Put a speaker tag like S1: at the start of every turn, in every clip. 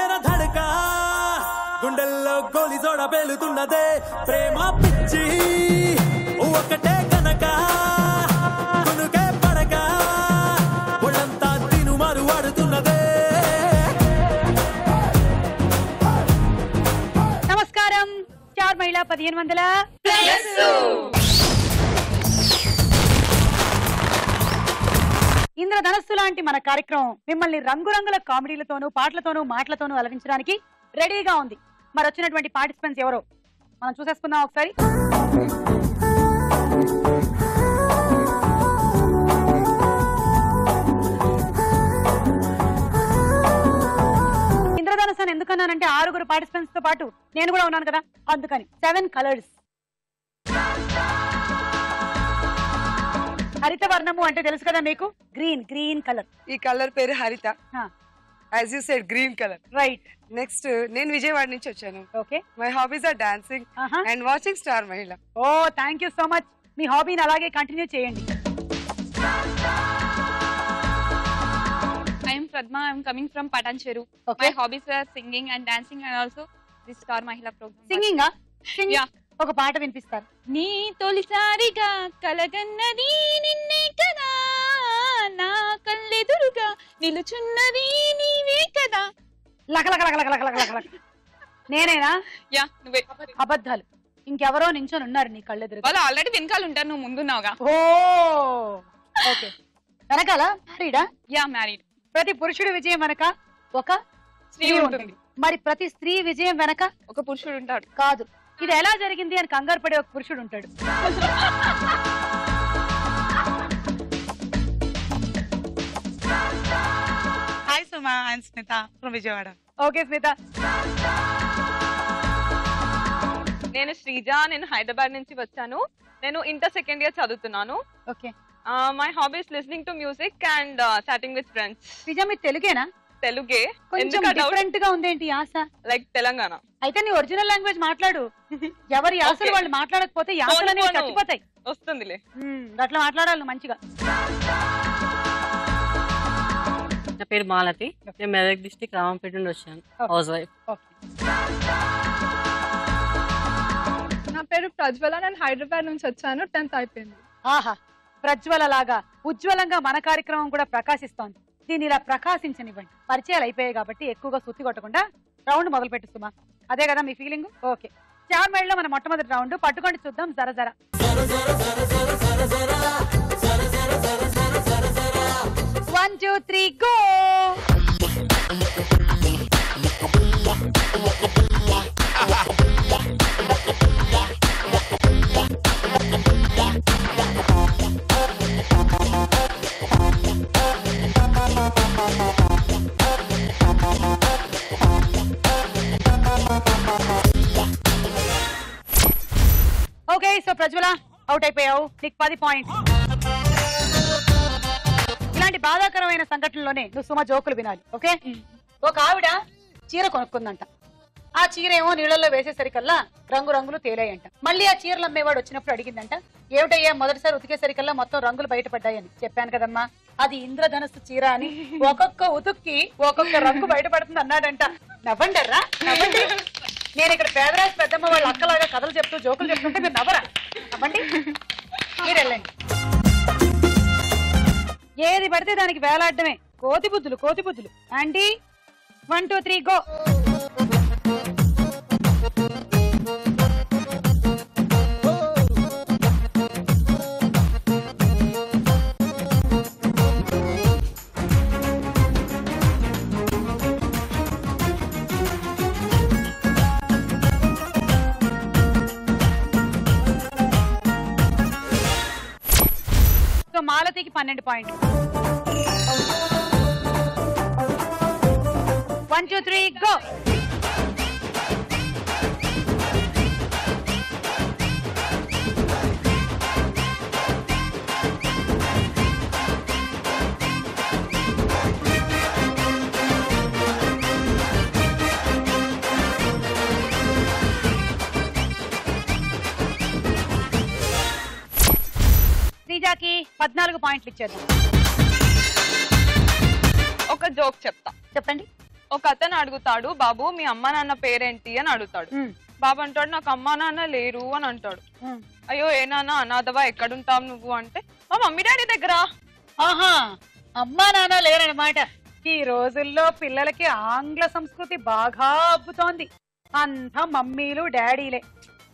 S1: మేర ధడకా గుండెల్లో గోలి జోడ పేలుతున్నదే ప్రేమ పిచ్చి ఒకటే కనుక కునుకే పడక ఒళ్ళంతా తినుమారు వాడుతున్నదే.
S2: నమస్కారం. 4 మహిళా 1500 ఇంద్రధనస్సు లాంటి మన కార్యక్రమం మిమ్మల్ని రంగురంగుల కామెడీలతోనూ పాటలతోనూ మాటలతోనూ అలరించడానికి రెడీగా ఉంది. మరి వచ్చినటువంటి పార్టిసిపెంట్స్ ఎవరో మనం చూసేసుకుందాం ఒకసారి. ఇంద్రధనస్సు అని ఎందుకన్నానంటే 6 పార్టిసిపెంట్స్ తో పాటు నేను కూడా ఉన్నాను కదా, అందుకని 7 కలర్స్. హరిత వర్ణము అంటే తెలుసు కదా మీకు, గ్రీన్ కలర్.
S3: ఈ కలర్ పేరు హరిత. As you said, green color.
S2: Right.
S3: Next, నేను విజయవాడ నుంచి వచ్చాను.
S2: Okay.
S3: My hobbies are dancing and watching Star Mahila.
S2: Oh, thank you so much. మీ హాబీని అలాగే కంటిన్యూ చేయండి.
S4: I am Pradma. I am coming from Patancheru.
S2: Okay.
S4: My hobbies are singing and dancing and also this Star Mahila program.
S2: సింగింగా?
S4: Yeah.
S2: ఒక పాట వినిపిస్తారు.
S4: నీ తొలిసారిగా కలగన్నది నిన్నే కదా, నా కళ్ళెదురుగా నిలుచున్నది నీవే కదా.
S2: లక నేనేనా?
S4: యా, నువ్వే.
S2: అబద్ధాలు. ఇంకెవరో నించొని ఉన్నారు నీ కళ్ళెదురు.
S4: వాళ్ళు ఆల్రెడీ వెనకాల ఉంటారు, నువ్వు ముందున్నావుగా.
S2: ఓ ఓకే. వెనకాల మ్యారీడా?
S4: Yeah, married.
S2: ప్రతి పురుషుడి విజయం వెనక ఒక
S4: స్త్రీ ఉంటుంది.
S2: మరి ప్రతి స్త్రీ విజయం వెనక
S4: ఒక పురుషుడు ఉంటాడు.
S2: కాదు, ఇది ఎలా జరిగింది అని కంగారు పడే ఒక పురుషుడు ఉంటాడు.
S5: Hi Suma, I'm Smitha from Vijayawada.
S2: Okay Smitha.
S6: నేను శ్రీజ, నేను హైదరాబాద్ నుంచి వచ్చాను. నేను ఇంటర్ సెకండ్ ఇయర్ చదువుతున్నాను.
S2: Okay.
S6: My hobbies listening to music and chatting with friends.
S2: Sreeja, మీరు తెలుగేనా?
S6: తెలుగే.
S2: కొంచెం డిఫరెంట్ గా ఉందేంటి యాస?
S6: లైక్ తెలంగాణ.
S2: అయితే నీ ఒరిజినల్ లాంగ్వేజ్ మాట్లాడు. ఎవరి యాసలు వాళ్ళు మాట్లాడకపోతే యాసలు అనేవి చచ్చిపోతాయి.
S6: వస్తుందిలే.
S2: అట్లా మాట్లాడాలి మంచిగా.
S7: నా పేరు మాలతి, నేను మెదక్ డిస్ట్రిక్ట్ రామంపేట నుండి వచ్చాను. House wife.
S8: నా పేరు ప్రజ్వల, నేను హైదరాబాద్ నుంచి వచ్చాను. 10th అయిపోయింది.
S2: ఆహా, ప్రజ్వల లాగా ఉజ్వలంగా మన కార్యక్రమం కూడా ప్రకాశిస్తోంది. దీన్ని ఇలా ప్రకాశించనివ్వండి. పరిచయాలు అయిపోయాయి కాబట్టి ఎక్కువగా సుత్తి కొట్టకుండా రౌండ్ మొదలు పెట్టుస్తుమా. అదే కదా మీ ఫీలింగ్? ఓకే. 4 మైళ్ళలో మన మొట్టమొదటి రౌండ్ పట్టుకోండి చూద్దాం. జర 1 2 3 go. Okay, so Prajwala out అయిపోయావు. నీకు 10 పాయింట్స్. ఇలాంటి బాధాకరమైన సంఘటనలోనే నువ్వు సుమ జోకులు వినాలి. ఓకే. ఒక ఆవిడ చీర కొనుక్కుందంట. ఆ చీర ఏమో నీళ్ళల్లో వేసేసరికల్లా రంగులు తేలాయంట. మళ్ళీ ఆ చీరలు అమ్మేవాడు వచ్చినప్పుడు అడిగిందంట, ఏమిటయ్యా మొదటిసారి ఉతికేసరికల్లా మొత్తం రంగులు బయటపడ్డాయని. చెప్పాను కదమ్మా, అది ఇంద్రధనస్సు చీర అని. ఒక్కొక్క ఉతుక్కి ఒక్కొక్క రంగు బయటపడుతుంది అన్నాడంట. నవ్వండర్రా, నవ్వండి. నేను ఇక్కడ పేదరాజు పెద్దమ్మ వాళ్ళ అక్కలాగా కథలు చెప్తూ జోకులు చెప్తుంటే మీరు నవ్వరా? నవ్వండి. మీరు వెళ్ళండి. ఏది పడితే దానికి వేలాడమే. కోతి బుద్ధులు. Aunty 1 2 3 go. మాలతికి 12 పాయింట్లు. 1 2 3 గో. శ్రీజాకి 14 పాయింట్లు ఇచ్చేద్దాం.
S6: ఒక జోక్ చెప్తా,
S2: చెప్పండి.
S6: ఒక అతను అడుగుతాడు, బాబు మీ అమ్మ నాన్న పేరేంటి అని అడుగుతాడు. బాబు అంటాడు, నాకు అమ్మా నాన్న లేరు అని అంటాడు. అయ్యో ఏ నాన్న అనాథవా, ఎక్కడుంటావు నువ్వు అంటే, మా మమ్మీ డాడీ దగ్గర.
S2: ఆహా, అమ్మా నాన్న లేరనమాట. ఈ రోజుల్లో పిల్లలకి ఆంగ్ల సంస్కృతి బాగా అబ్బుతోంది. అంతా మమ్మీలు డాడీలే.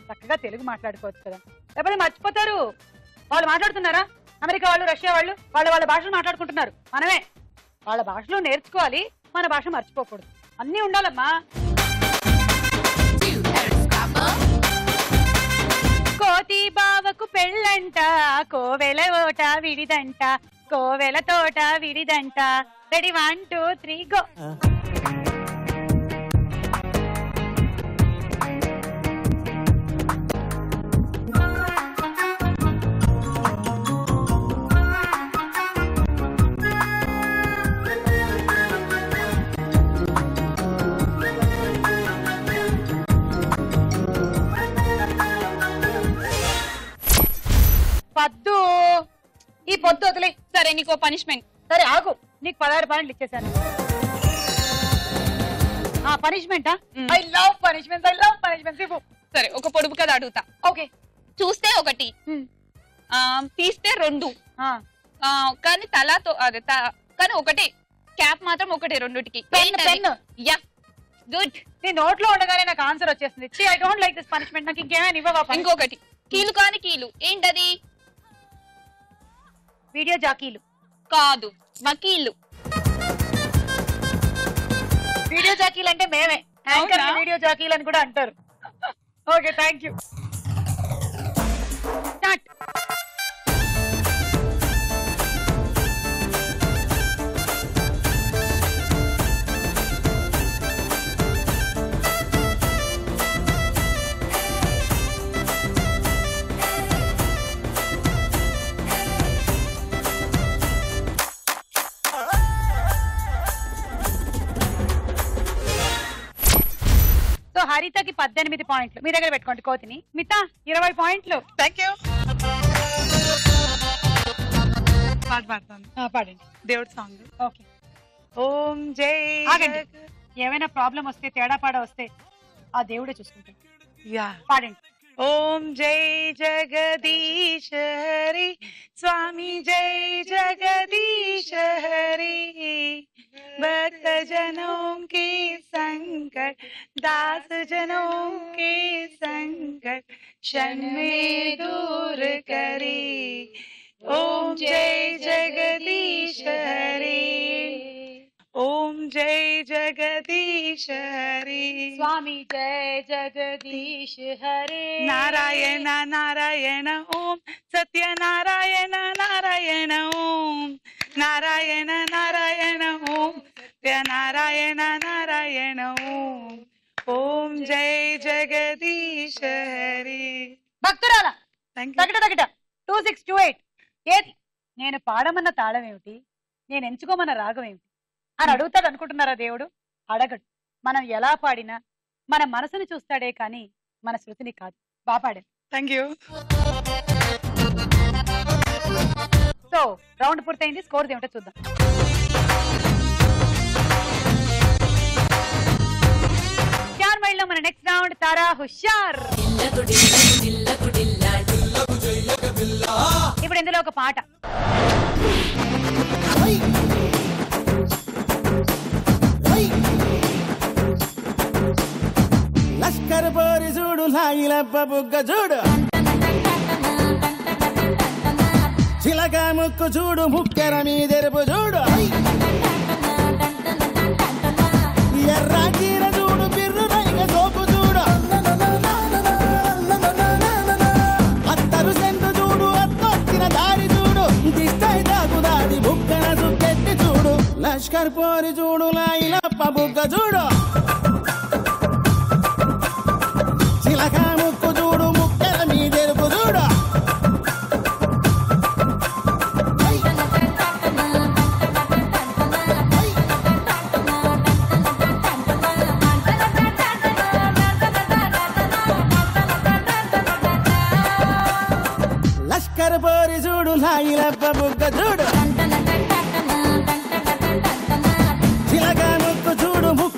S2: చక్కగా తెలుగు మాట్లాడుకోవచ్చు కదా, లేకపోతే మర్చిపోతారు. వాళ్ళు మాట్లాడుతున్నారా? అమెరికా వాళ్ళు, రష్యా వాళ్ళు వాళ్ళ భాషలు మాట్లాడుకుంటున్నారు. మనమే వాళ్ళ భాషలో నేర్చుకోవాలి, మన భాష మర్చిపోకూడదు. అన్నీ ఉండాలమ్మా. కోతి బావకు పెళ్ళంట, కోవెల ఓట విడిదంట, కోవెల తోట విడిదంట. Ready 1 2 3 go. పద్దు, ఈ పొద్దు వదిలే.
S4: సరే నీకో పనిష్మెంట్.
S2: సరే ఆగు, నీకు 16 పాయింట్లు ఇచ్చేసాను. పనిష్మెంటా? I love punishments.
S4: సరే ఒక పొడుపు కథ అడుగుతా.
S2: ఓకే.
S4: చూస్తే 1, తీస్తే 2, కానీ తలతో అదే కానీ 1, క్యాప్ మాత్రం 1 రెండుటికి.
S2: పెన్.
S4: Yeah good.
S2: నీ నోట్లో ఉండగానే నాకు ఆన్సర్ వచ్చేస్తుంది. I don't like this punishment. నాకు ఇంకేమైనా ఇవ్వవా?
S4: ఇంకొకటి, కీలు కాని కీలు. ఏంటది?
S2: వీడియో జాకీలు
S4: కాదు, వకీలు.
S2: వీడియో జాకీలు అంటే మేమే. వీడియో జాకీలు అని కూడా అంటారు. Okay, thank you. Start. So హరితకి 18 పాయింట్లు. మీ దగ్గర పెట్టుకోండి కోతిని. మితా 20 పాయింట్లు.
S5: Thank you. పాట పాడతాను.
S2: పాడండి
S5: దేవుడి సాంగ్.
S2: ఓకే.
S5: ఓం జై.
S2: ఆగండి, ఏమైనా ప్రాబ్లం వస్తే, తేడా పాడ వస్తే ఆ దేవుడే చూసుకుంటాడు.
S5: యా,
S2: పాడండి.
S5: ఓం జై జగదీశ హరి స్వామి, జై జగదీశ హరి. भक्त जनों के संकट, दास जनों के संकट, क्षण में दूर करे. ओम जय जगदीश हरे, ओम जय जगदीश हरे.
S2: स्वामी जय जगदीश हरे.
S5: नारायण नारायण ओम, सत्यनारायण नारायण ओम, नारायण नारायण ओम, सत्यनारायण नारायण ओम. ओम जय जगदीश हरे.
S2: భక్తురాల
S5: థ్యాంక్ యూ.
S2: తగట తగట 2628. ఏది నేను పాడమన్న తాళం ఏమిటి, నేను ఎంచుకోమన్న రాగం ఏమిటి అని అడుగుతాడు అనుకుంటున్నారా? దేవుడు అడగడు. మనం ఎలా పాడినా మన మనసుని చూస్తాడే కానీ మన శృతిని కాదు. బాగా పాడారు.
S5: Thank you.
S2: సో రౌండ్ పూర్తయింది. స్కోర్ ఏమిటో చూద్దాం. చార్ మైల్లో మన నెక్స్ట్ రౌండ్ తారా హుషార్. ఇప్పుడు ఇందులో ఒక పాట.
S1: లష్కర్ పోరి చూడు, లాగిలప్ప బుగ్గ చూడు, చిలక ముక్కు చూడు, ముక్కెర మీదెరుపు చూడు, ఎర్ర చీర చూడు, బిర్రు రైగ సోపు చూడు, అత్తరు సెంటు చూడు, అత్తొచ్చిన దారి చూడు, దిష్టై దాగుదాడి బుక్కన సుక్కెట్టి చూడు. లష్కర్ పోరి చూడు, లాగిలప్ప బుగ్గ చూడు, చిలక ముక్కు చూడు, ముక్కెర మీదెరుపు చూడు. లష్కర్ పోరి చూడు, లాగిలప్ప బుగ్గ చూడు, చిలక ముక్కు చూడు, ముక్కు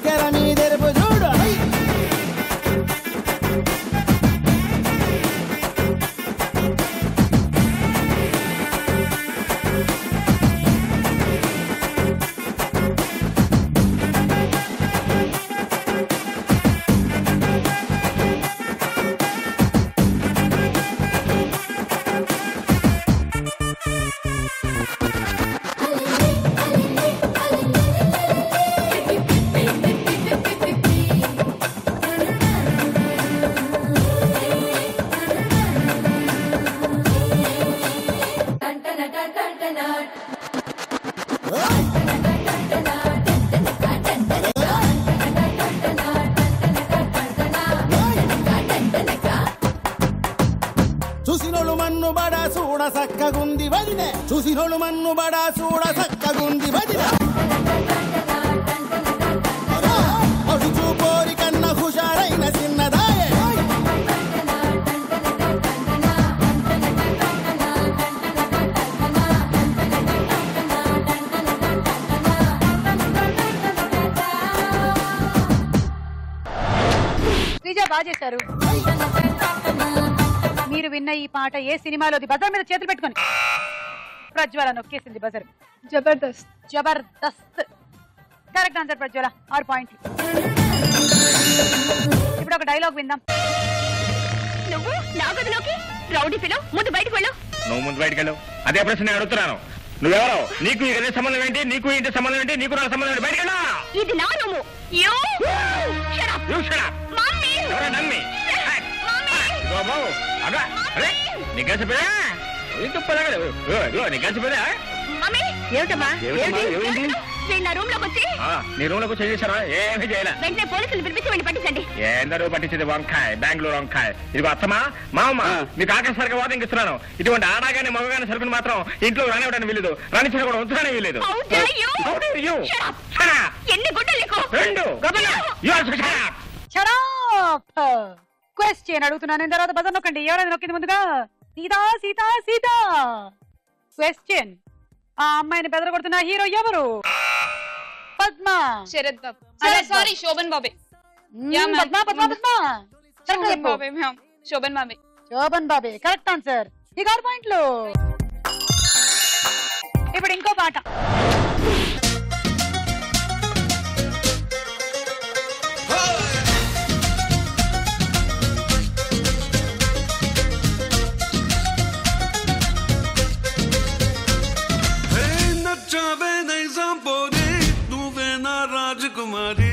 S1: సక్కగుంది వదినే చూసినోళ్ళు మన్ను బడా చూడ సక్కగుంది వదిన అడుచు కోరి కన్న హుషారైన చిన్నదాయే
S2: శ్రీజ బాగా చేశారు. మీరు విన్న ఈ పాట ఏ సినిమాలోది? బజార్ మీద చేతులు పెట్టుకొని. ప్రజ్వల నొక్కేసింది buzzer.
S8: Jabardasth.
S2: Jabardasth correct answer Prajwala. 6 పాయింట్లు. ఇప్పుడు ఒక డైలాగ్ విందాం.
S9: నువ్వు నా గదిలోకి రౌడీ పిలో ముందు బయటకు వెళ్ళు.
S10: నువ్వు ముందు బయటకు వెళ్ళు. అదే ప్రశ్న నేను అడుగుతున్నాను. నువ్వెవరో? నీకు ఈ గది సంబంధం ఏంటి? నీకు ఇంటి సంబంధం ఏంటి? నీకు నాకు సంబంధం ఏంటి? బయటకు వెళ్ళు.
S9: ఇది నా రూము.
S10: నీ రూమ్ లోకి చేశారా? ఏమి చేయలే.
S9: వెంటనే పోలీసులు పిలిపించి వెళ్ళి పట్టించండి.
S10: ఎందరూ పట్టించేది వంకాయ, బెంగళూరు వంకాయ. ఇదిగో అత్తమా మామ, మీకు ఆఖరి సరిగా వాదం ఇస్తున్నాను. ఇటువంటి ఆడగాని మగగాని సరుకుని మాత్రం ఇంట్లో రానివ్వడానికి వీలేదు, రాణించిన కూడా ఉంచడానికి వీలేదు.
S9: ఎన్ని గుడ్డలు?
S2: 2. క్వశ్చన్ అడుగుతున్నాను, తర్వాత బజర్ నొక్కండి. ఎవరైనా నొక్కింది ముందుగా? సీతా సీతా సీతా. క్వశ్చన్, ఆ అమ్మాయిని బెదరగొడుతున్న హీరో ఎవరు? పద్మ.
S4: శరత్ బాబు. సారీ, శోభన్ బాబే.
S2: పద్మ పద్మ పద్మ.
S4: శోభన్ బాబే. శోభన్ బాబే.
S2: శోభన్ బాబే కరెక్ట్ ఆన్సర్. ఈ 6 పాయింట్లు. ఇప్పుడు ఇంకో పాట.
S11: రాజకుమారి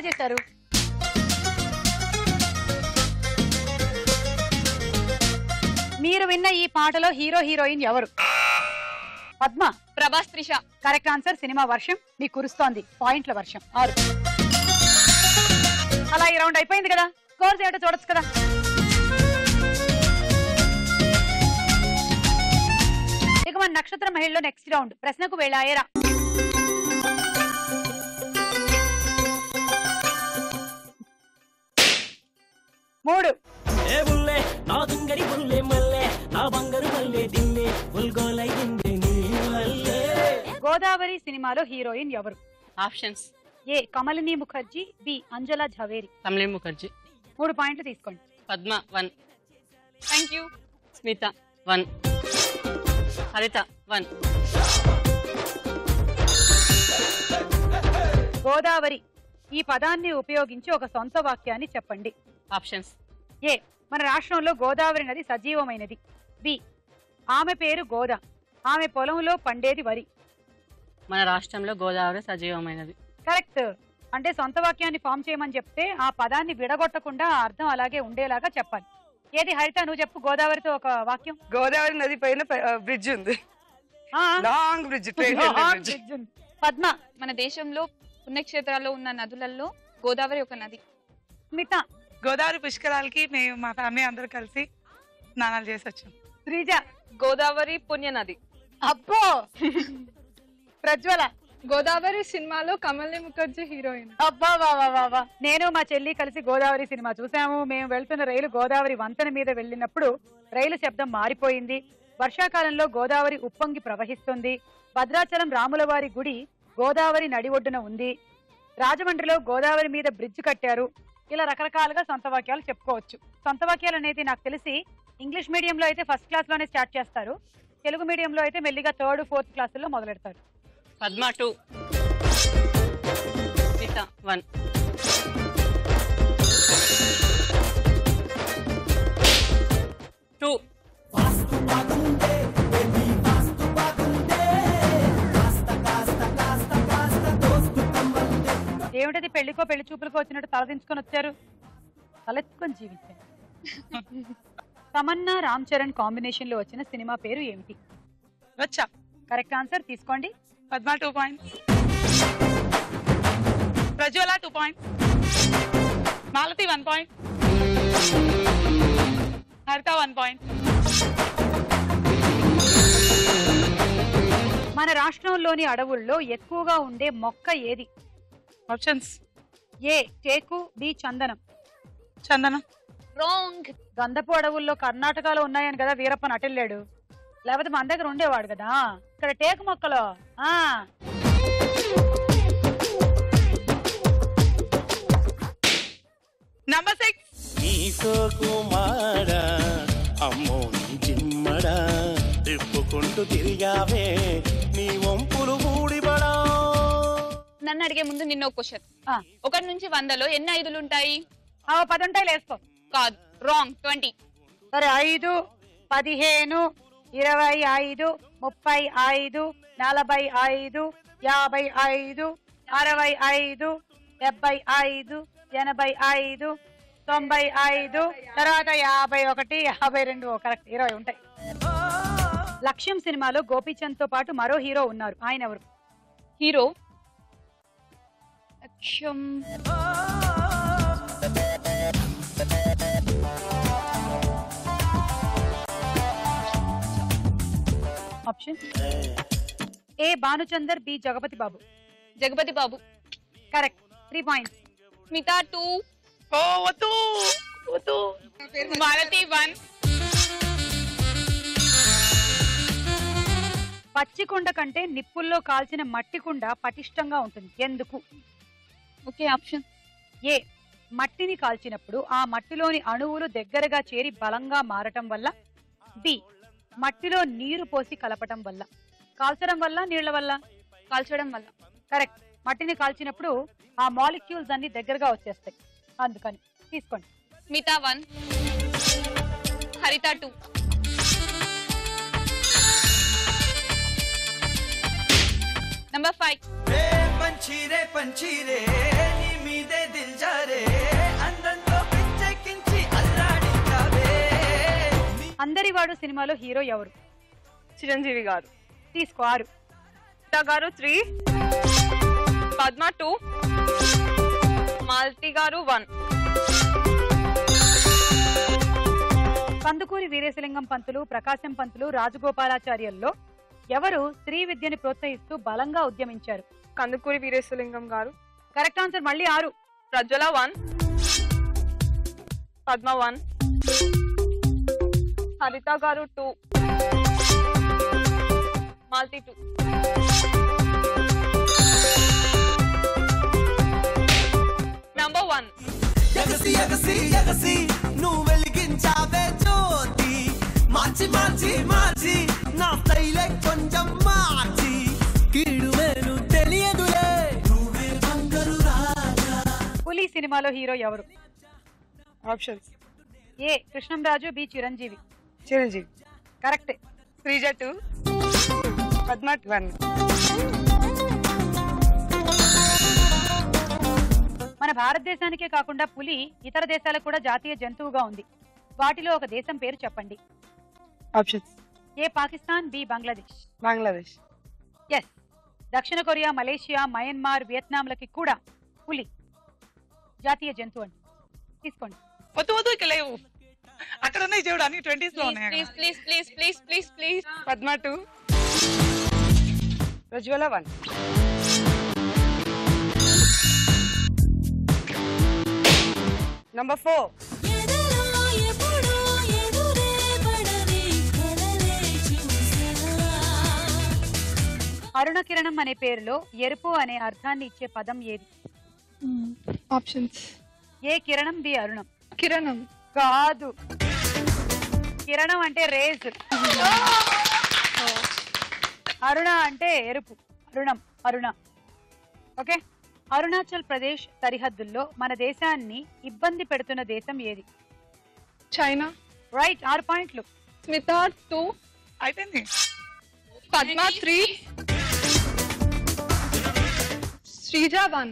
S2: చేశారు. మీరు విన్న ఈ పాటలో హీరో హీరోయిన్ ఎవరు? Padma.
S4: Prabhas, Trisha.
S2: Correct answer. Cinema వర్షం. మీకు కురుస్తోంది పాయింట్ల వర్షం. 6. అలా ఈ రౌండ్ అయిపోయింది కదా, స్కోర్స్ ఏంటో చూడొచ్చు కదా. ఇక మన నక్షత్ర మహిళలో నెక్స్ట్ రౌండ్. ప్రశ్నకు వెళ్ళాయరా. మూడు. గోదావరి సినిమాలో హీరోయిన్ ఎవరు?
S7: Options.
S2: A Kamalini Mukherjee, B Anjala Zaveri.
S7: Kamalini Mukherjee.
S2: 3 పాయింట్లు తీసుకోండి.
S7: పద్మ 1.
S4: Thank you.
S7: స్మిత 1. హరిత 1.
S2: గోదావరి ఈ పదాన్ని ఉపయోగించి ఒక సొంత వాక్యాన్ని చెప్పండి.
S7: ఆప్షన్స్.
S2: ఏ మన రాష్ట్రంలో గోదావరి నది సజీవమైనది. బి ఆమె పేరు గోదా, ఆమె పొలంలో పండేది వరి.
S7: మన రాష్ట్రంలో గోదావరి సజీవమైనది.
S2: కరెక్ట్. అంటే సొంత వాక్యాన్ని ఫామ్ చేయమని చెప్తే ఆ పదాన్ని విడగొట్టకుండా అర్థం అలాగే ఉండేలాగా చెప్పాలి. ఏది హరిత, నువ్వు చెప్పు గోదావరితో ఒక వాక్యం.
S3: గోదావరి నది పైన బ్రిడ్జ్ ఉంది. Long bridge.
S2: పద్మ.
S4: మన దేశంలో పుణ్యక్షేత్రాల్లో ఉన్న నదులలో గోదావరి ఒక నది.
S2: స్మిత.
S5: గోదావరి పుష్కరాలకి మేము మా ఫ్యామిలీ అందరూ కలిసి స్నానాలు చేసి వచ్చాం.
S2: శ్రీజ.
S6: గోదావరి పుణ్య నది.
S2: అబ్బో. ప్రజ్వల.
S8: గోదావరి సినిమాలో కమల్ని ముఖర్జీ హీరోయిన్.
S2: అబ్బా వా నేను మా చెల్లి కలిసి గోదావరి సినిమా చూసాము. మేము వెళ్తున్న రైలు గోదావరి వంతెన మీద వెళ్ళినప్పుడు రైలు శబ్దం మారిపోయింది. వర్షాకాలంలో గోదావరి ఉప్పొంగి ప్రవహిస్తుంది. భద్రాచలం రాములవారి గుడి గోదావరి నడి ఒడ్డున ఉంది. రాజమండ్రిలో గోదావరి మీద బ్రిడ్జ్ కట్టారు. ఇలా రకరకాలుగా సొంత వాక్యాలు చెప్పుకోవచ్చు. సొంత వాక్యాలు అనేది నాకు తెలిసి ఇంగ్లీష్ మీడియంలో అయితే ఫస్ట్ క్లాస్ లోనే స్టార్ట్ చేస్తారు. తెలుగు మీడియంలో అయితే మెల్లిగా 3rd, 4th క్లాసుల్లో మొదలెడతారు.
S7: పద్మ 2, సీత 1,
S2: ఏమిటది పెళ్లికో పెళ్లి చూపులకో వచ్చినట్టు తలదించుకొని వచ్చారు. తలెత్తుకొని జీవించారు. తమన్నా రామ్ చరణ్ కాంబినేషన్ లో వచ్చిన సినిమా పేరు ఏమిటి?
S5: వచ్చా.
S2: కరెక్ట్ ఆన్సర్ తీసుకోండి.
S5: Padma 2 points, Prajwala 2 points, Malathi 1 point, హరిత 1 పాయింట్.
S2: మన రాష్ట్రంలోని అడవుల్లో ఎక్కువగా ఉండే మొక్క ఏది?
S5: ఆప్షన్స్:
S2: ఏ టేకు, బి చందనం.
S5: చందనం.
S4: రాంగ్.
S2: గంధపు అడవుల్లో కర్ణాటకలో ఉన్నాయని కదా వీరప్పన్ అటెళ్ళాడు. లేకపోతే మన దగ్గర ఉండేవాడు కదా. ఇక్కడ టేకు మొక్కలో
S5: నంబర్ 6.
S1: అమ్మో చిమ్మడా తిప్పుకుంటూ తిరిగావే నీ వంపులు మూడిబడా.
S4: నన్ను అడిగే ముందు నిన్న ఒక క్వశ్చన్. 1 నుంచి 100లో ఎన్ని 5లు ఉంటాయి?
S2: 10 ఉంటాయి. లేసుకో.
S4: కాదు, రాంగ్. 20.
S2: సరే 5, 15, 25, 35, 45, 55, 65, 75, 85, 95, తర్వాత 51, 52. కరెక్ట్. 20 ఉంటాయి. లక్ష్యం సినిమాలో గోపీచంద్ తో పాటు మరో హీరో ఉన్నారు. ఆయన ఎవరు?
S4: హీరో లక్ష్యం.
S2: ఆప్షన్: ఏ భానుచందర్, బి జగపతి బాబు.
S4: జగపతి బాబు.
S2: కరెక్ట్. 3 పాయింట్స్.
S4: స్మితా 2. మాలతి 1.
S2: పచ్చికుండ కంటే నిప్పుల్లో కాల్చిన మట్టి కుండ పటిష్టంగా ఉంటుంది. ఎందుకు?
S4: ఓకే. ఆప్షన్:
S2: ఏ మట్టిని కాల్చినప్పుడు ఆ మట్టిలోని అణువులు దగ్గరగా చేరి బలంగా మారటం వల్ల. బి మట్టిలో నీరు పోసి కలపటం వల్ల. కాల్చడం వల్ల, నీళ్ల వల్ల?
S4: కాల్చడం వల్ల.
S2: కరెక్ట్. మట్టిని కాల్చినప్పుడు ఆ మాలిక్యూల్స్ అన్ని దగ్గరగా వచ్చేస్తాయి, అందుకని. తీసుకోండి.
S4: స్మితా 1, హరిత 2. నంబర్ 5.
S2: అందరివాడు సినిమాలో హీరో ఎవరు?
S6: చిరంజీవి గారు.
S2: తీసుకో. 6.
S6: సీత గారు 3, పద్మ 2, మాలతి గారు 1.
S2: కందుకూరి వీరేశలింగం పంతులు, ప్రకాశం పంతులు, రాజగోపాలాచార్యుల్లో ఎవరు స్త్రీ విద్యని ప్రోత్సహిస్తూ బలంగా ఉద్యమించారు?
S6: కందుకూరి వీరేశలింగం గారు.
S2: Correct answer. మళ్ళీ 6.
S6: ప్రజ్వల 1, పద్మ 1, హరిత గారు 2, మాలతి 2. నంబర్ 1.
S1: నువ్వు వెలిగించావే జ్యోతి, మార్చి మార్చి మార్చి నా స్టైలే కొంచెం మార్చి, కీడు మేలు తెలియదులే నువ్వే బంగారు రాజా.
S2: పులి సినిమాలో హీరో ఎవరు?
S3: ఆప్షన్స్:
S2: ఏ కృష్ణంరాజు, బి చిరంజీవి.
S3: చిరంజీవి.
S2: కరెక్ట్.
S3: శ్రీజ 2, పద్మ 1.
S2: మన భారతదేశానికే కాకుండా పులి ఇతర దేశాలకు కూడా జాతీయ జంతువుగా ఉంది. వాటిలో ఒక దేశం పేరు చెప్పండి.
S3: ఆప్షన్స్:
S2: ఏ పాకిస్తాన్, బి బంగ్లాదేశ్.
S3: బంగ్లాదేశ్.
S2: ఎస్. దక్షిణ కొరియా, మలేషియా, మయన్మార్, వియత్నాంలకి కూడా పులి జాతీయ జంతువు అండి. తీసుకోండి.
S5: వద్దు ఇక లేవు, అక్కడ ఉన్నాయి చూడు, అన్ని 20s లో ఉన్నాయి.
S4: Please please please please please please.
S3: Padma 2, Prajwala 1. Number 4.
S2: అరుణ కిరణం అనే పేరులో ఎరుపు అనే అర్థాన్ని ఇచ్చే పదం ఏది?
S8: ఆప్షన్స్.
S2: ఏ కిరణం, బి అరుణం.
S8: కిరణం
S2: కాదు, కిరణం అంటే రేజ్, అరుణ అంటే ఎరుపు. అరుణం, అరుణ. ఓకే. అరుణాచల్ ప్రదేశ్ సరిహద్దుల్లో మన దేశాన్ని ఇబ్బంది పెడుతున్న దేశం ఏది?
S8: చైనా.
S2: రైట్, 6 పాయింట్లు.
S8: స్మిత 2.
S5: అయిపోయింది.
S8: పద్మ 3. శ్రీజ 1.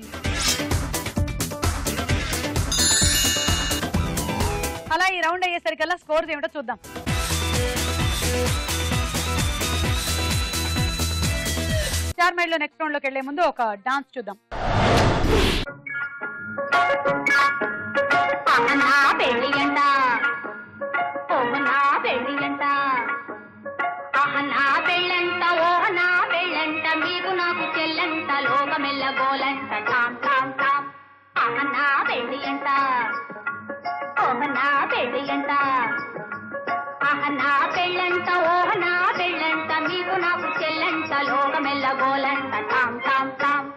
S2: అలా ఈ రౌండ్ అయ్యేసరికల్లా స్కోర్స్ ఏమిటో చూద్దాం. స్టార్ మైడ్ లో నెక్స్ట్ రౌండ్ లోకి వెళ్లే ముందు ఒక డాన్స్ చూద్దాం.
S9: మీకు నాకు చెల్లంట లోకమెల్ల గోలంట టామ్ టామ్ టామ్ అహనా పెళ్ళి అంట ఓహనా పెళ్ళి అంట అహనా పెళ్ళంట ఓహనా పెళ్ళంట మీకు నాకు చెల్లంట లోకమెల్ల గోలంట టామ్ టామ్ టామ్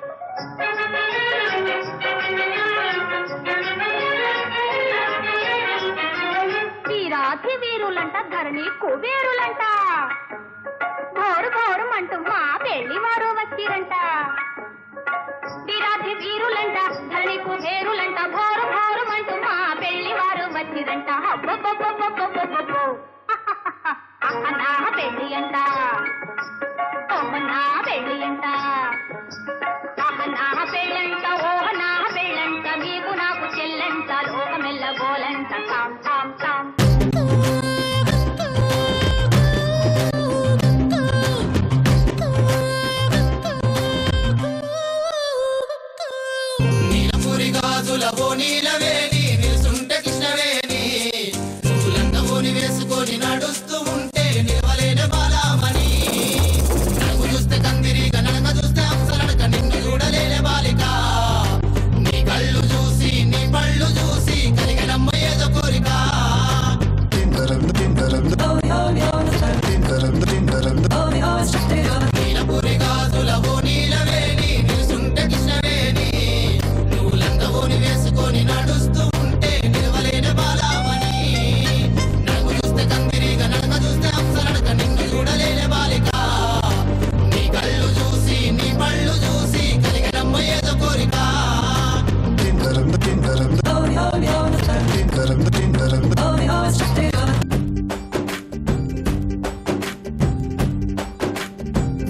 S9: వీరాధి వీరులంట ధరణి కుబేరులంట ఘోరు ఘోరుమంటూ మా పెళ్లి వారు వచ్చిరంట వీరాధి వీరులంట ధరణి కుబేరులంట ఘోరు ఘోరుమంటూ మా పెళ్లి వారు వచ్చిరంట నా పెళ్లి అంట నా పెళ్లి అంట నా పెళ్ళంట ఓహ నా పెళ్ళంట మీకు నాకు చెల్లంట లోకమెల్ల గోలంట తాం తాం తాం
S1: నీలవేణి నిలుసుంటే కృష్ణవేణి నువ్వులంగవోని వేసుకొని నడుస్తూ ఉంటే నిలవలేన బాలామణి నడుగు చూస్తే కందిరిగా నడక చూస్తే అప్సరడక నిన్ను చూడలేని బాలిక నీ కళ్ళు చూసి నీ పళ్ళు చూసి కలిగినమ్మ ఏదో కోరిక నీలపురి గాజులవో నీలవేణి నిలుసుంటే కృష్ణవేణి వేసుకొని నడుస్తూ ఉంటే నిలవలేని బాలామణి నడుగు చూస్తే కందిరిగా నడక చూస్తే అప్సరడక నిన్ను చూడలేని బాలిక నీ కళ్ళు చూసి నీ పళ్ళు చూసి కలిగినమ్మ ఏదో కోరిక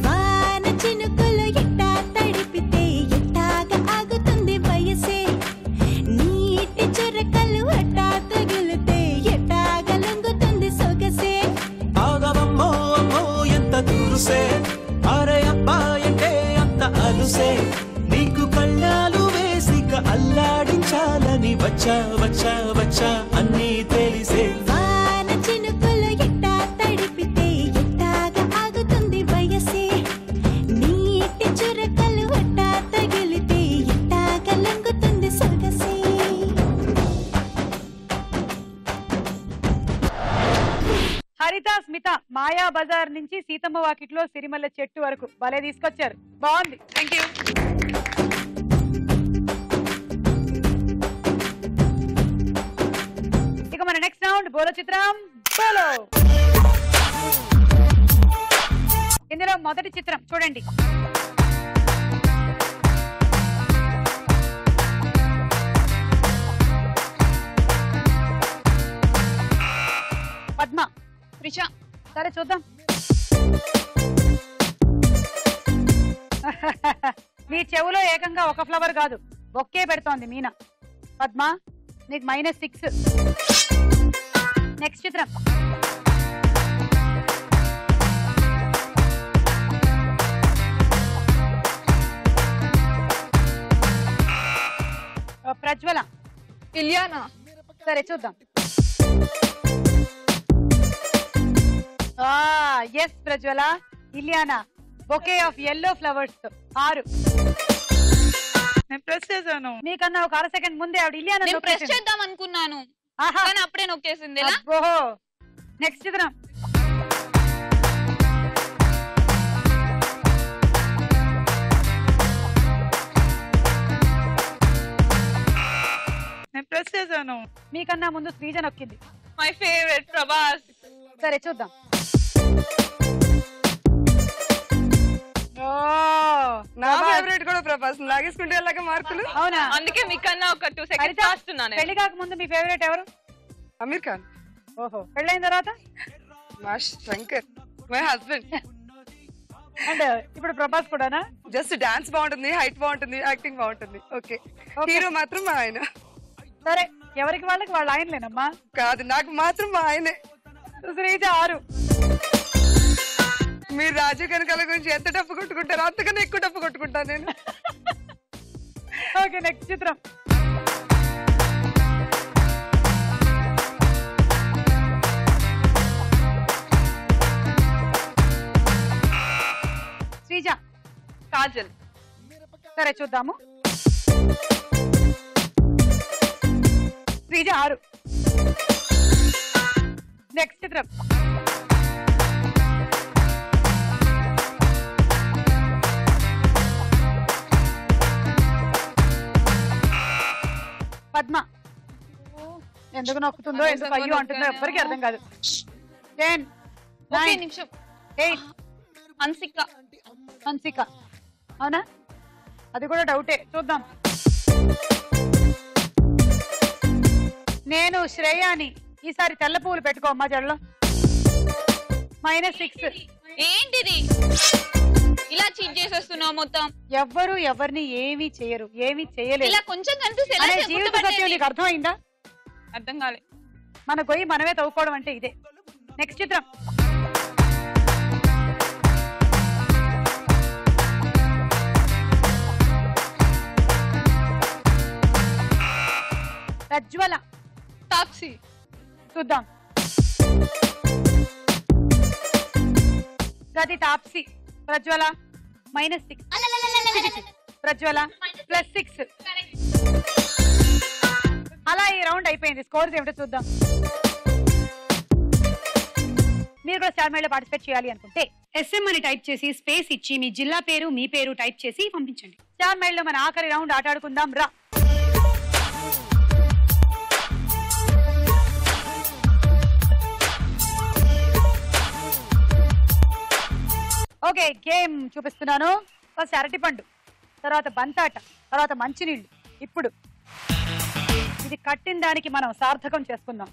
S11: వాన చినుకులు ఎట్టా తడిపితే ఎట్టాగా ఆగుతుంది వయసే నీటి చురకలు అట్టా తగిలితే ఎట్టాగా లొంగుతుంది సొగసే
S12: ఆగవమ్మో అమ్మో ఎంత దూరుసే అరే అబ్బాయంటే అంత అలుసే నీకు కళ్ళాలు వేసిక అల్లాడించాలని వచ్చా వచ్చా వచ్చా అన్నీ తెలిసే
S11: వాన చినుకులు ఎట్టా తడిపితే ఎట్టాగా ఆగుతుంది వయసే నీటి చురకలు అట్టా తగిలితే ఎట్టాగా లొంగుతుంది సొగసే
S2: హరిత, స్మిత మాయా బజార్ నుంచి సీతమ్మ వాకిట్లో సిరిమల్ల చెట్టు వరకు భలే తీసుకొచ్చారు. బాగుంది.
S6: Thank you.
S2: ఇక మన నెక్స్ట్ రౌండ్ బోలో చిత్రం బోలో. ఇందులో మొదటి చిత్రం చూడండి. పద్మ,
S4: రిషా.
S2: సరే చూద్దాం. నీ చెవులో ఏకంగా ఒక ఫ్లవర్ కాదు ఒకే పెడుతోంది మీనా. పద్మ నీకు -6. నెక్స్ట్ చిత్రం. ప్రజ్వల.
S8: ఇలియానా.
S2: సరే చూద్దాం. Yes Prajwala, Ileana. Bouquet of yellow flowers. 6.
S5: నేను ప్రెస్ చేశాను.
S2: మీకన్నా ఒక అర సెకండ్ ముందే ఆవిడ ఇలియానా
S4: నేను ప్రెస్ చేద్దాం అనుకున్నాను కానీ అప్పుడే నొక్కేసింది. ఎలా?
S2: ఓహో నెక్స్ట్ చిత్రం.
S5: నేను ప్రెస్ చేశాను.
S2: మీకన్నా ముందు శ్రీజ నొక్కింది.
S6: My favourite Prabhas.
S2: సరే చూద్దాం.
S3: నా ఫేవరెట్ కూడా ప్రభాస్. లాగేసుకుంటే ఎలాగ మార్కులు.
S2: అవునా?
S6: అందుకే మీకన్నా ఒక 2 సెకండ్స్ ఫాస్ట్ ఉన్నాను.
S2: పెళ్లి కాక ముందు మీ ఫేవరెట్ ఎవరు?
S3: అమీర్ ఖాన్.
S2: ఓహో పెళ్ళైన తర్వాత?
S3: మా శంకర్ మై హస్బెండ్.
S2: అండ్ ఇప్పుడు ప్రభాస్ కూడానా?
S3: జస్ట్ డాన్స్ బాగుంటుంది, హైట్ బాగుంటుంది, యాక్టింగ్ బాగుంటుంది. ఓకే హీరో మాత్రం మా ఆయన.
S2: సరే ఎవరికి వాళ్ళకి వాళ్ళ ఆయనలేనమ్మా.
S3: కాదు నాకు మాత్రం మా ఆయనే.
S2: శ్రీజ 6.
S3: మీరు రాజు కనకాల గురించి ఎంత డప్పు కొట్టుకుంటారో అంతకన్నా ఎక్కువ డప్పు కొట్టుకుంటాను నేను.
S2: ఓకే నెక్స్ట్ చిత్రం. శ్రీజ.
S6: కాజల్.
S2: సరే చూద్దాము. శ్రీజ 6. నెక్స్ట్ చిత్రం. పద్మ. ఎందుకు నొక్కుతుందో ఎందుకు అయ్యో అంటుందో ఎవ్వరికి అర్థం కాదు. 10 9
S4: నిమిషం
S2: 8.
S4: హన్సిక.
S2: హన్సిక అవునా? అది కూడా డౌటే. చూద్దాం. నేను శ్రేయాని. ఈసారి తెల్ల పువ్వులు పెట్టుకో అమ్మా జడలో. -6.
S4: ఏంటిది ఇలా చీట్ చేసేస్తున్నావు మొత్తం?
S2: ఎవ్వరు ఎవరిని ఏమీ చేయరు, ఏమీ చేయలేదు.
S4: ఇలా కొంచెం కనిపిస్తే ఎలా
S2: జీవిత సత్యం నీకు అర్థమైందా?
S6: అర్థం కాలే.
S2: మన గొయ్యి మనమే తవ్వుకోవడం అంటే ఇదే. నెక్స్ట్ చిత్రం. ప్రజ్వల.
S6: తాప్సీ.
S2: చూద్దాం. గది తాప్సీ. ప్రజ్వల -6. ప్రజ్వల +6. అలా ఈ రౌండ్ అయిపోయింది. స్కోర్స్ ఏమిటో చూద్దాం. మీరు కూడా స్టార్ మైల్ లో పార్టిసిపేట్ చేయాలి అనుకుంటే SM అని టైప్ చేసి స్పేస్ ఇచ్చి మీ జిల్లా పేరు మీ పేరు టైప్ చేసి పంపించండి. స్టార్ మైల్ లో మన ఆఖరి రౌండ్ ఆట ఆడుకుందాం రా. ఓకే గేమ్ చూపిస్తున్నాను. ఫస్ట్ అరటిపండు, తర్వాత బంతాట, తర్వాత మంచినీళ్ళు. ఇప్పుడు ఇది కట్టిన దానికి మనం సార్థకం చేసుకుందాం.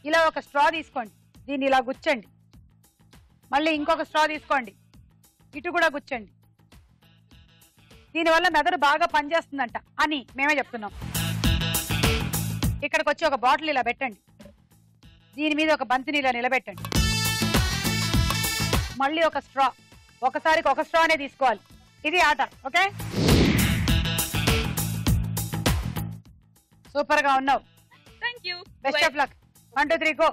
S2: ఇలా ఒక స్ట్రా తీసుకోండి, దీన్ని ఇలా గుచ్చండి. మళ్ళీ ఇంకొక స్ట్రా తీసుకోండి, ఇటు కూడా గుచ్చండి. దీనివల్ల మెదడు బాగా పనిచేస్తుందంట అని మేమే చెప్తున్నాం. ఇక్కడికి వచ్చి ఒక బాటిల్ ఇలా పెట్టండి, దీని మీద ఒక బంతిని ఇలా నిలబెట్టండి. మళ్ళీ ఒక స్ట్రా, ఒకసారికి ఒక స్ట్రానే తీసుకోవాలి. ఇది ఆట. ఓకే సూపర్ గా ఉన్నావు.
S4: Thank you.
S2: Best of luck. 1 2 3 go.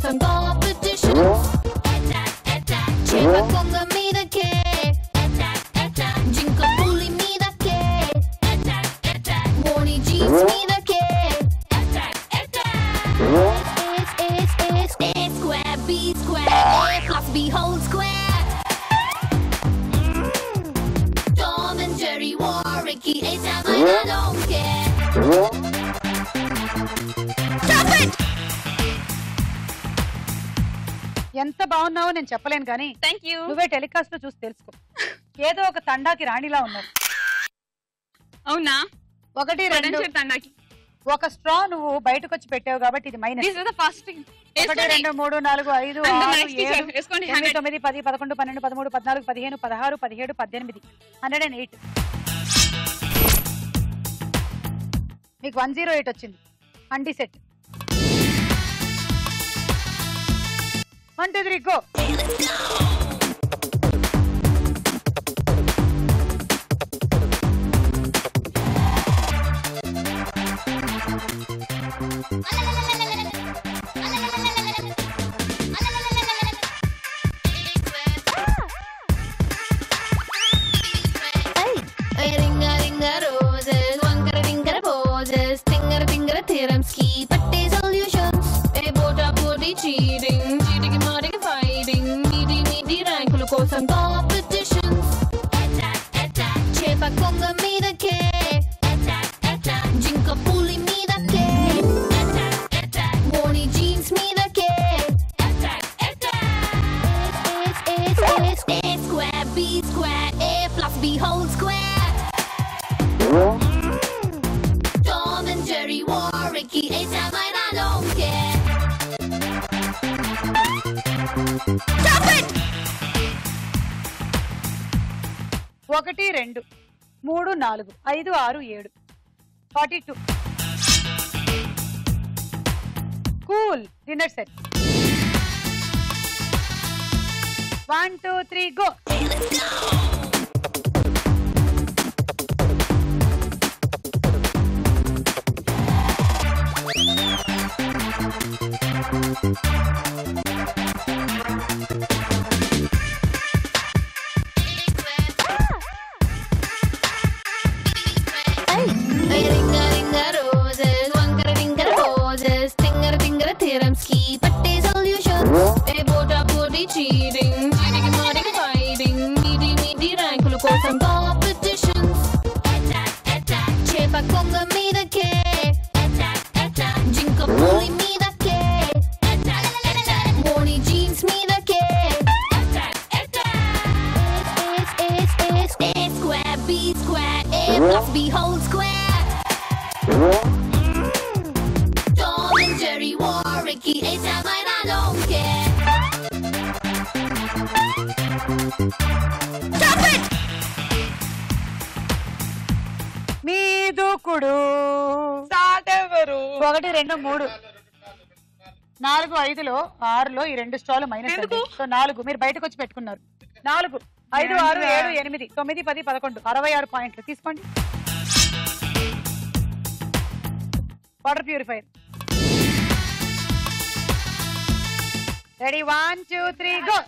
S9: Some competition. Chepa conga mida ke. Jinka puli mida ke. Morning jeans mida ke. A square, B square, A plus B whole square. Tom and Jerry war Ricky A-Time and I don't care. Stop it!
S2: ఎంత బాగున్నావో నేను చెప్పలేను కానీ నువ్వే telecast లో చూసి తెలుసుకో. ఏదో ఒక తండాకి రాణిలా ఉన్నావు.
S4: అవునా?
S2: 1 2
S4: తండాకి
S2: ఒక స్ట్రా నువ్వు బయటకు వచ్చి పెట్టావు కాబట్టి ఇది మైనస్. 1 2 3 4 5 6 7 8 9 10 11 12 13 14 15 16 17 18 108. మీకు 108 వచ్చింది. అండి సెట్ 1 2 3 గో. ఒకటి 2 3 4 5 6 7 42. Cool dinner set 1 2 3 go. మీ దూకుడు 1 2 3 4 5లో 6లో ఈ 2 స్టాల్ మైనస్. సో 4 మీరు బయటకు వచ్చి పెట్టుకున్నారు. 4 5 6 7 8 9 10 11 66 పాయింట్లు తీసుకోండి. Water purifier ready 1 2 3 go.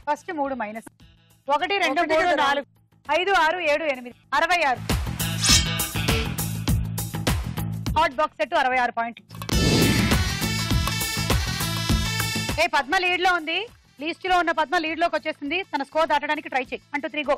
S2: First 3 minus 1 2 3 4 5 6 7 8 66. Hot box set 66 పాయింట్లు. ఏ పద్మ లీడ్ లో ఉంది. లీస్ట్ లో ఉన్న పద్మ లీడ్ లోకి వచ్చేసింది. తన స్కోర్ దాటడానికి ట్రై చేయి. 1 2 3 go.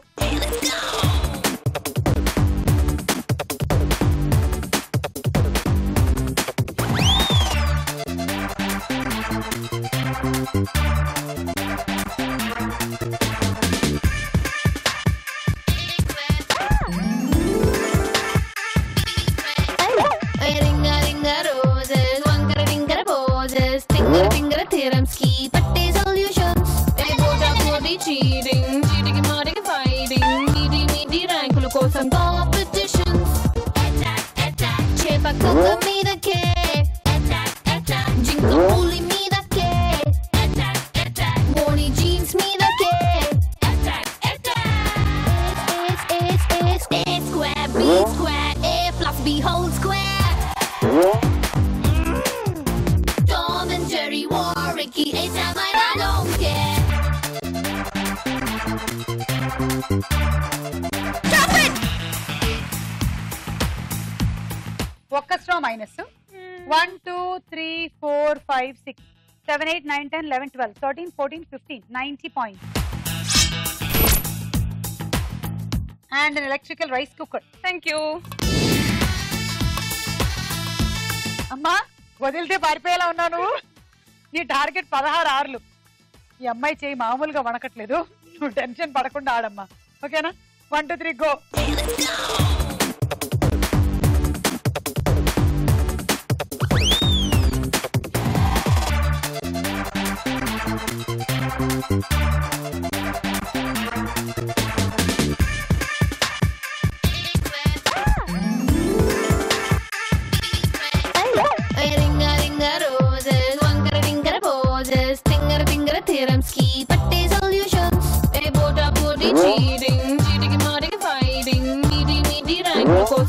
S9: be whole square. Tom and Jerry, Ricky, A-Time, I don't care. Stop it!
S2: ఒక్క స్ట్రో minus 1 2 3 4 5 6 7 8 9 10 11 12 13 14 15 90 points. And an electrical rice cooker.
S3: Thank you.
S2: అమ్మా వదిలితే పారిపోయేలా ఉన్నావు నువ్వు. నీ టార్గెట్ 16 ఆర్లు. ఈ అమ్మాయి చేయి మామూలుగా వణకట్లేదు. నువ్వు టెన్షన్ పడకుండా ఆడమ్మా. ఓకేనా? 1 2 3 go.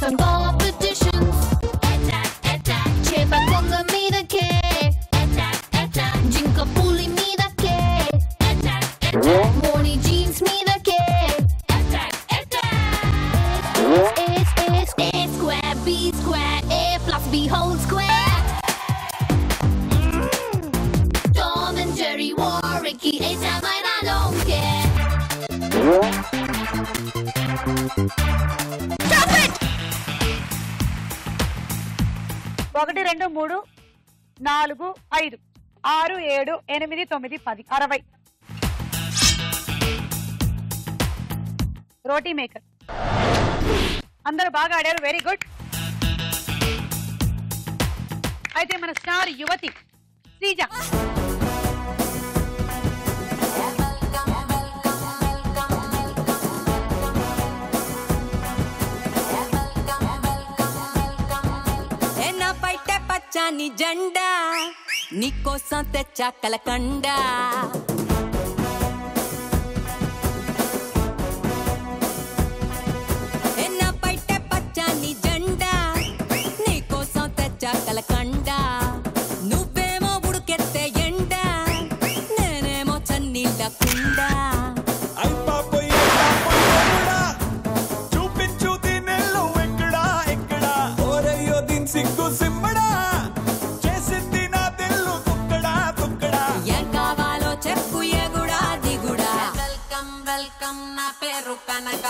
S9: Some competitions. Attack, attack. Chepa conga mida ke. Attack, attack. Jinka puli mida ke. Attack, attack. Morny jeans mida ke. Attack, attack. A square, B square, A plus B whole square. Tom and Jerry, Ricky, A-Time, I don't care. Stop it!
S2: 1 2 3 4 5 6 7 8 9 10 60. Roti maker. అందరూ బాగా ఆడారు. Very good. అయితే మన star యువతి శ్రీజ.
S11: పచ్చని జెండా నీకోసం తెచ్చా కలకండ. ఎన్న బయట పచ్చని జెండా నీకోసం తెచ్చా కలకండ. నువ్వేమో ఉడుకెత్తే ఎండ, నేనేమో చన్నీళ్ళ కుండ.
S12: చూపించు దీనెల్లో ఎక్కడా ఎక్కడా ఓరయ్యో దీని సిగ్గు సిమ్మడా చేసింది నా తెల్లు తుక్కడా తుక్కడా.
S11: ఏం కావాలో చెప్పు ఎగుడా దిగుడా. వెల్కమ్ వెల్కమ్ నా పేరు కనక.